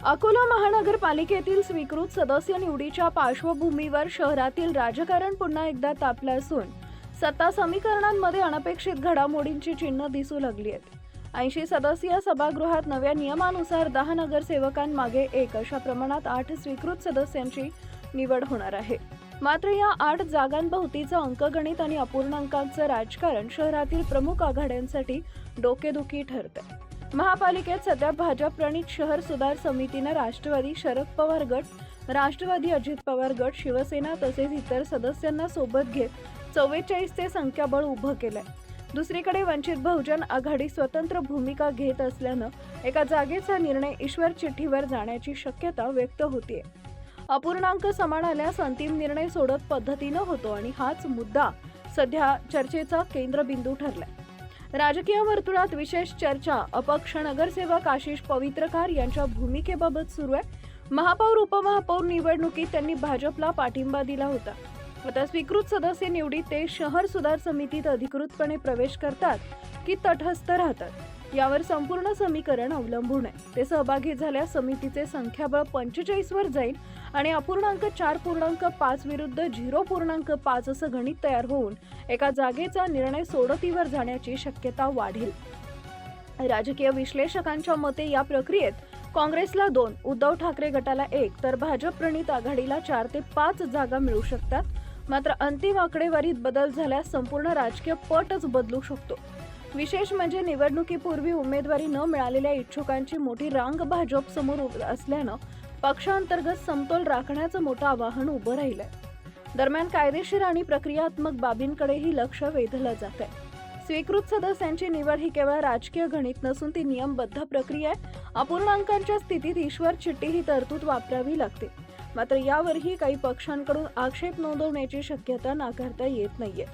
अकोला महानगरपालिकेतील स्वीकृत सदस्य निवडीच्या पार्श्वभूमीवर शहरातील राजकारण पुन्हा एकदा तापलं असून सत्ता समीकरणांमध्ये अनपेक्षित घडामोडींची चिन्ह दिसू लागली आहेत। 80 सदस्यीय सभागृहात नव्या नियमानुसार 10 नगरसेवकांमागे 1 अशा प्रमाणात 8 स्वीकृत सदस्यांची निवड होणार आहे। मात्र या 8 जागांभोवतीचं अंकगणित आणि अपूर्णांकांचं राजकारण शहरातील प्रमुख आघाड्यांसाठी डोकेदुखी ठरतंय। महापालिकेत सध्या भाजप प्रणित शहर सुधार समितीने राष्ट्रवादी शरद पवार गट, राष्ट्रवादी अजित पवार गट, शिवसेना तसेच इतर सदस्यांना सोबत घेत 44चे संख्याबळ उभं केलंय। दुसरीकडे वंचित बहुजन आघाडी स्वतंत्र भूमिका घेत असल्यानं एका जागेचा निर्णय ईश्वर चिठ्ठीवर जाण्याची शक्यता व्यक्त होतीये। अपूर्णांक समान आल्यास अंतिम निर्णय सोडत पद्धतीनं होतो आणि हाच मुद्दा सध्या चर्चेचा केंद्रबिंदू ठरलाय। राजकीय वर्तुळात विशेष चर्चा अपक्ष नगरसेवक आशिष पवित्रकार यांच्या भूमिकेबाबत सुरू आहे। महापौर उपमहापौर निवडणुकीत त्यांनी भाजपला पाठिंबा दिला होता। आता स्वीकृत सदस्य निवडीत ते शहर सुधार समितीत अधिकृतपणे प्रवेश करतात की तटस्थ राहतात यावर संपूर्ण समीकरण अवलंबून आहे। ते सहभागी झाल्यास समितीचे संख्याबळ 45 वर जाईल आणि अपूर्णांक 4.5 विरुद्ध 0.5 असं गणित तयार होऊन एका जागेचा निर्णय सोडतीवर जाण्याची शक्यता वाढेल। राजकीय विश्लेषकांच्या मते या प्रक्रियेत काँग्रेसला 2, उद्धव ठाकरे गटाला 1 तर भाजप प्रणित आघाडीला 4 ते 5 जागा मिळू शकतात। मात्र अंतिम आकडेवारीत बदल झाल्यास संपूर्ण राजकीय पटच बदलू शकतो। विशेष म्हणजे निवडणुकीपूर्वी उमेदवारी न मिळालेल्या इच्छुकांची मोठी रांग भाजप समोर असल्यानं पक्षांतर्गत समतोल राखण्याचं मोठं आव्हान उभं राहिलंय। दरम्यान कायदेशीर आणि प्रक्रियात्मक बाबींकडेही लक्ष वेधलं जात आहे। स्वीकृत सदस्यांची निवड ही केवळ राजकीय गणित नसून ती नियमबद्ध प्रक्रिया आहे। अपूर्णांकांच्या स्थितीत ईश्वर चिठ्ठी ही तरतूद वापरावी लागते। मात्र यावरही काही पक्षांकडून आक्षेप नोंदवण्याची शक्यता नाकारता येत नाहीये।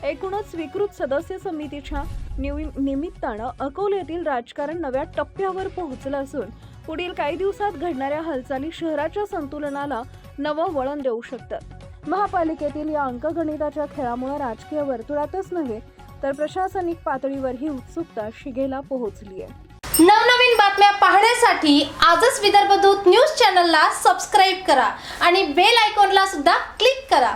एकूणच स्वीकृत सदस्य समितीच्या निमित्तानं अकोल्यातील राजकारण नव्या टप्प्यावर पोहोचलं असून पुढील काही दिवसात घडणाऱ्या हालचाली शहराच्या संतुलनाला नवं वळण देऊ शकतात। महापालिकेतील या अंकगणिताच्या खेळामुळे राजकीय वर्तुळातच नव्हे तर प्रशासनिक पातळीवरही उत्सुकता शिगेला पोहोचली आहे। नवनवीन बातम्या पाहण्यासाठी आजच विदर्भ दूत न्यूज चॅनलला सबस्क्राईब करा आणि बेल आयकॉनला सुद्धा क्लिक करा।